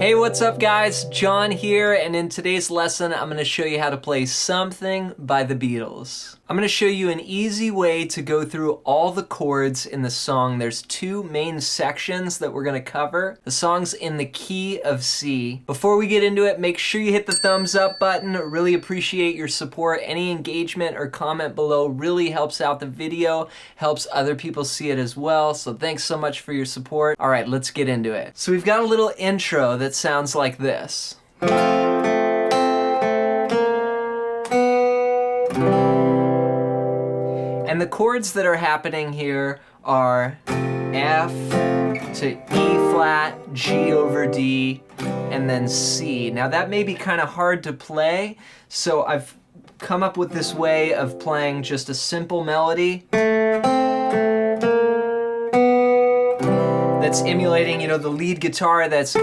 Hey, what's up guys? John here, and in today's lesson I'm going to show you how to play Something by the Beatles. I'm going to show you an easy way to go through all the chords in the song. There's two main sections that we're going to cover. The song's in the key of C. Before we get into it, make sure you hit the thumbs up button. Really appreciate your support. Any engagement or comment below really helps out the video, helps other people see it as well. So thanks so much for your support. All right, let's get into it. So we've got a little intro that sounds like this. And the chords that are happening here are F to E flat, G over D, and then C. Now that may be kind of hard to play, so I've come up with this way of playing just a simple melody that's emulating, you know, the lead guitar that's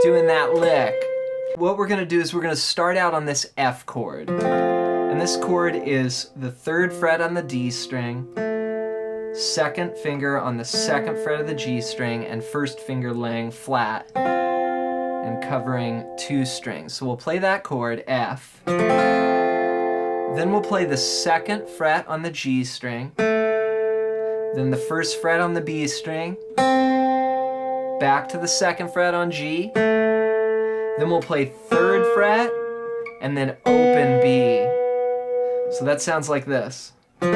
doing that lick. What we're gonna do is we're gonna start out on this F chord. And this chord is the 3rd fret on the D string, 2nd finger on the 2nd fret of the G string, and 1st finger laying flat and covering 2 strings. So we'll play that chord, F. Then we'll play the 2nd fret on the G string, then the 1st fret on the B string, back to the 2nd fret on G, then we'll play 3rd fret, and then open B. So that sounds like this. And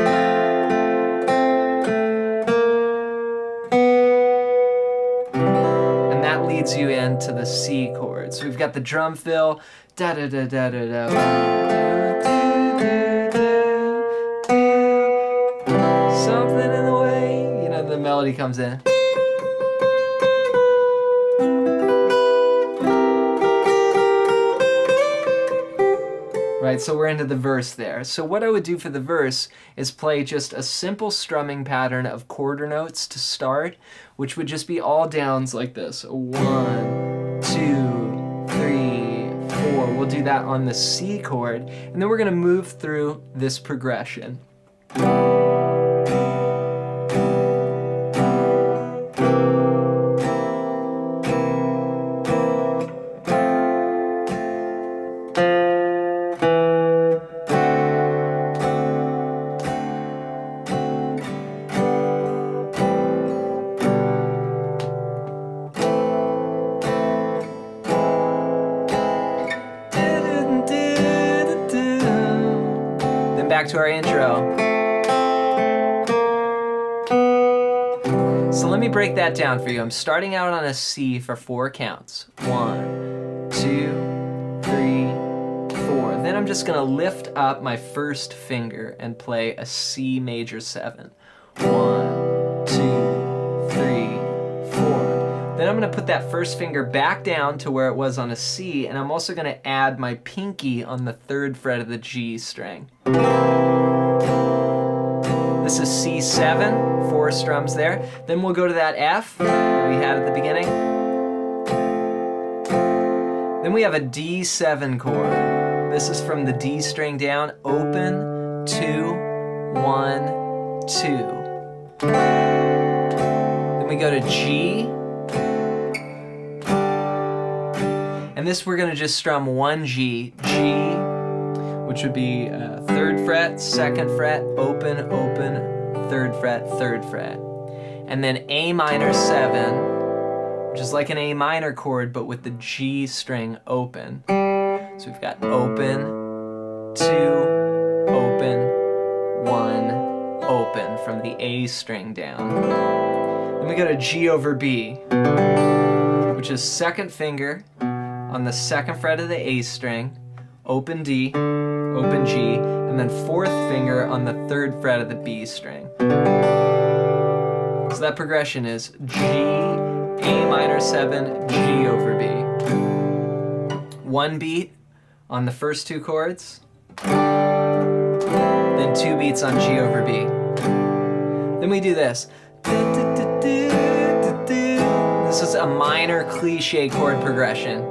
that leads you into the C chord. So we've got the drum fill, da da da da da da. Something in the way, you know, the melody comes in. Right, so we're into the verse there. So what I would do for the verse is play just a simple strumming pattern of quarter notes to start, which would just be all downs like this. 1, 2, 3, 4. We'll do that on the C chord, and then we're gonna move through this progression. Back to our intro. So let me break that down for you. I'm starting out on a C for 4 counts. 1, 2, 3, 4. Then I'm just gonna lift up my 1st finger and play a C major 7. 1, 2, 3, 4. Then I'm gonna put that 1st finger back down to where it was on a C, and I'm also gonna add my pinky on the 3rd fret of the G string. This is C7, 4 strums there. Then we'll go to that F that we had at the beginning. Then we have a D7 chord. This is from the D string down, open, 2, 1, 2. Then we go to G. And this we're gonna just strum 1 G, G, which would be 3rd fret, 2nd fret, open, open, 3rd fret, 3rd fret. And then A minor 7, which is like an A minor chord, but with the G string open. So we've got open, 2, open, 1, open from the A string down. Then we go to G over B, which is 2nd finger on the 2nd fret of the A string, open D, open G, and then 4th finger on the 3rd fret of the B string. So that progression is G, A minor 7, G over B. 1 beat on the first 2 chords, then 2 beats on G over B. Then we do this. This is a minor cliche chord progression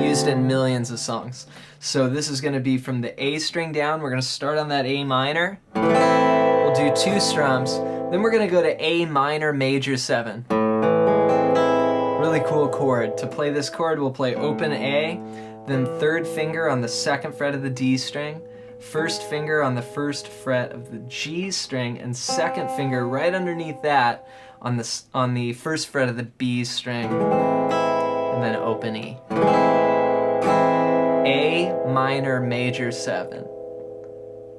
used in millions of songs. So this is going to be from the A string down. We're going to start on that A minor. We'll do 2 strums, Then we're gonna go to A minor major 7. Really cool chord. To play this chord, we'll play open A, then third finger on the second fret of the D string, first finger on the first fret of the G string, and second finger right underneath that on the first fret of the B string, and then open E. A minor major 7.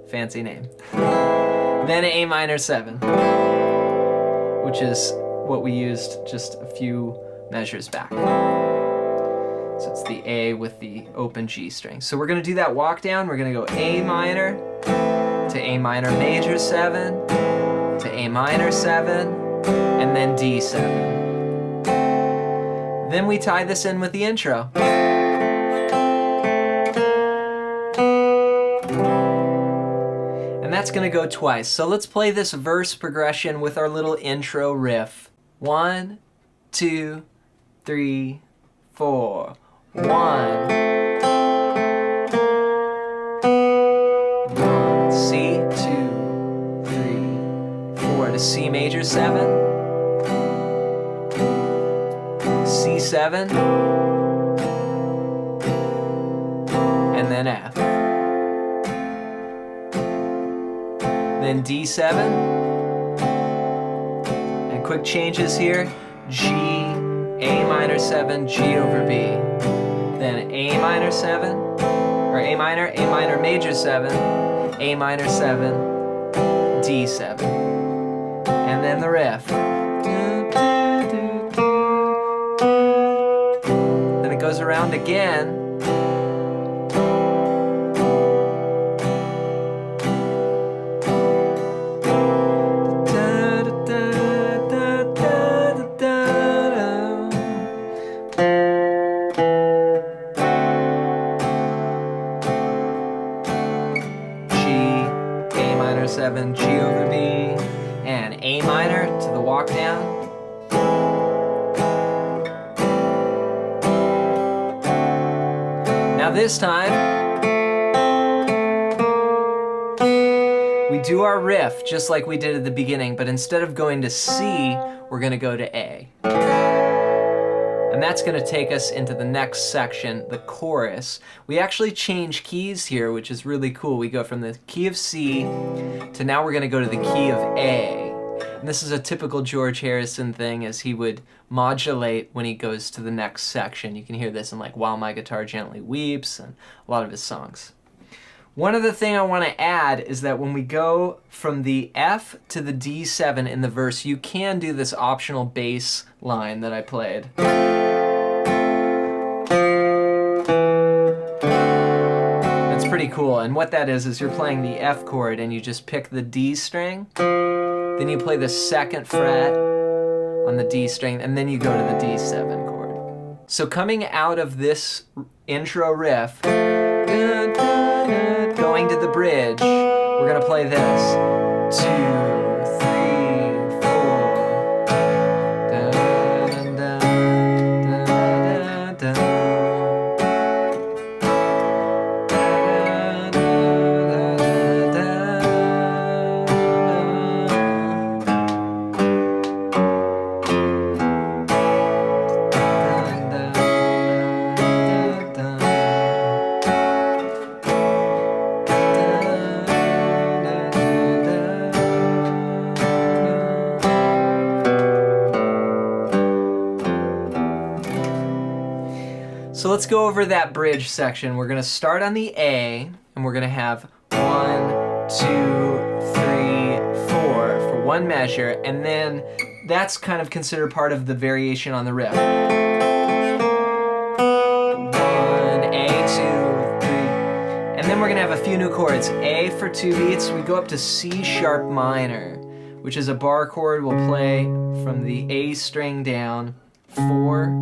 Fancy name. Then A minor 7, which is what we used just a few measures back. So it's the A with the open G string. So we're gonna do that walk down. We're gonna go A minor to A minor major 7 to A minor 7 and then D7. Then we tie this in with the intro. And that's gonna go twice. So let's play this verse progression with our little intro riff. 1, 2, 3, 4. 1, 1, C, 2, 3, 4 to C major 7, C7, and then F. Then D7, and quick changes here, G, A minor 7, G over B. Then A minor 7, or A minor major 7, A minor 7, D7. And then the riff. Then it goes around again. G over B, and A minor to the walk down. Now this time, we do our riff just like we did at the beginning, but instead of going to C, we're gonna go to A. And that's gonna take us into the next section, the chorus. We actually change keys here, which is really cool. We go from the key of C to now we're gonna go to the key of A. And this is a typical George Harrison thing, as he would modulate when he goes to the next section. You can hear this in like While My Guitar Gently Weeps and a lot of his songs. One other thing I want to add is that when we go from the F to the D7 in the verse, you can do this optional bass line that I played. That's pretty cool, and what that is you're playing the F chord and you just pick the D string, then you play the second fret on the D string, and then you go to the D7 chord. So coming out of this intro riff, going to the bridge, we're gonna play this. 2, 3, 4. Dun, dun, dun, dun, dun. So let's go over that bridge section. We're gonna start on the A, and we're gonna have 1, 2, 3, 4 for one measure, and then that's kind of considered part of the variation on the riff. 1, A, 2, 3, and then we're gonna have a few new chords. A for 2 beats, we go up to C sharp minor, which is a bar chord. We'll play from the A string down, 4,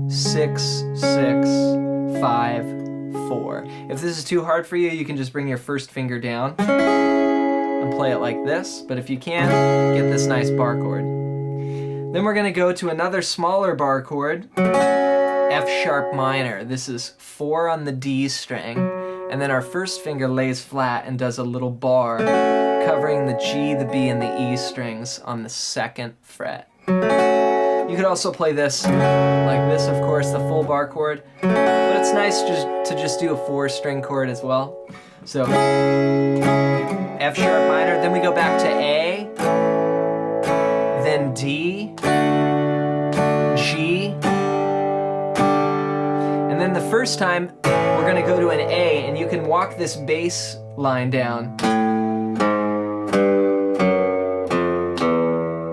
6, 6, 5, 4. If this is too hard for you, you can just bring your first finger down and play it like this, but if you can't, get this nice bar chord. Then we're gonna go to another smaller bar chord, F sharp minor. This is 4 on the D string, and then our first finger lays flat and does a little bar covering the G, the B, and the E strings on the 2nd fret. You could also play this like this, of course, the full bar chord, but it's nice to just do a 4-string chord as well. So F sharp minor, then we go back to A, then D, G, and then the first time we're going to go to an A, and you can walk this bass line down.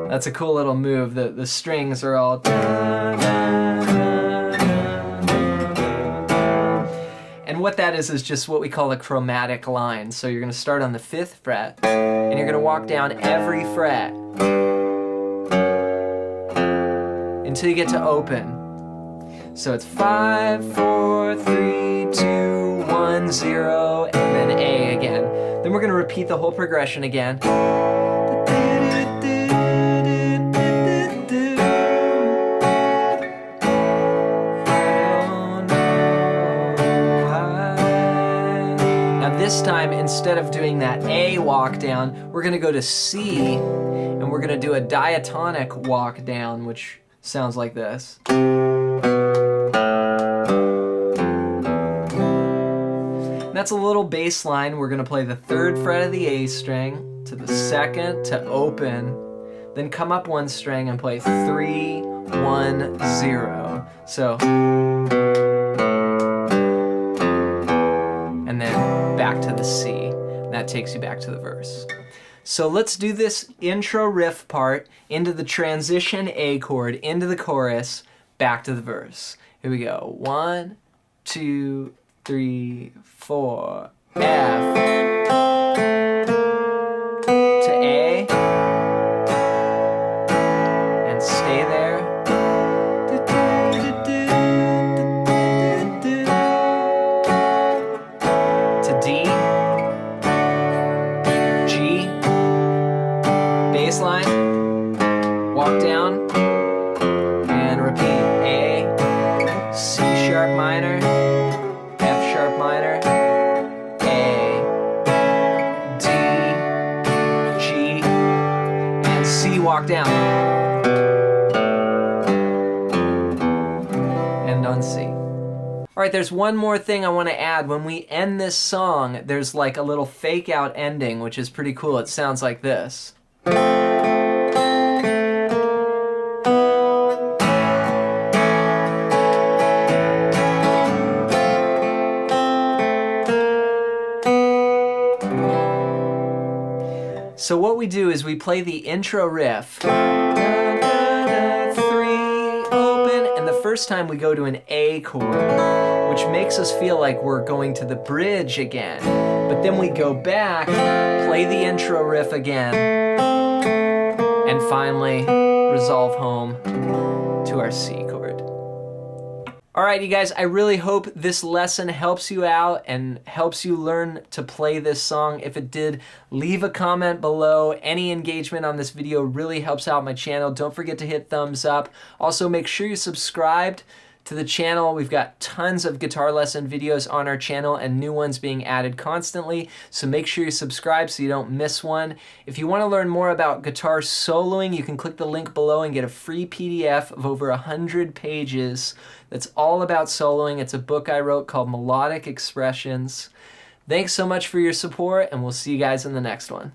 That's a cool little move. The strings are all... And what that is just what we call a chromatic line. So you're going to start on the 5th fret, and you're going to walk down every fret until you get to open. So it's 5, 4, 3, 2, 1, 0, and then A again. Then we're going to repeat the whole progression again. Now this time, instead of doing that A walk down, we're going to go to C, and we're going to do a diatonic walk down, which sounds like this. That's a little bass line. We're going to play the 3rd fret of the A string to the 2nd to open, then come up 1 string and play 3, 1, 0. So, and then back to the C. And that takes you back to the verse. So let's do this intro riff part into the transition A chord, into the chorus, back to the verse. Here we go. 1, 2, 3, 4, F to A, and stay there. To D, G, bass line, walk down, and repeat. A, C sharp minor, F sharp minor, A, D, G, and C walk down. And on C. All right, there's one more thing I want to add. When we end this song, there's like a little fake out ending, which is pretty cool. It sounds like this. So what we do is we play the intro riff, 3, open, and the first time we go to an A chord, which makes us feel like we're going to the bridge again. But then we go back, play the intro riff again, and finally resolve home to our C chord. All right, you guys, I really hope this lesson helps you out and helps you learn to play this song. If it did, leave a comment below. Any engagement on this video really helps out my channel. Don't forget to hit thumbs up. Also, make sure you're subscribed to the channel. We've got tons of guitar lesson videos on our channel and new ones being added constantly, so make sure you subscribe so you don't miss one. If you want to learn more about guitar soloing, you can click the link below and get a free PDF of over 100 pages that's all about soloing. It's a book I wrote called Melodic Expressions. Thanks so much for your support, and we'll see you guys in the next one.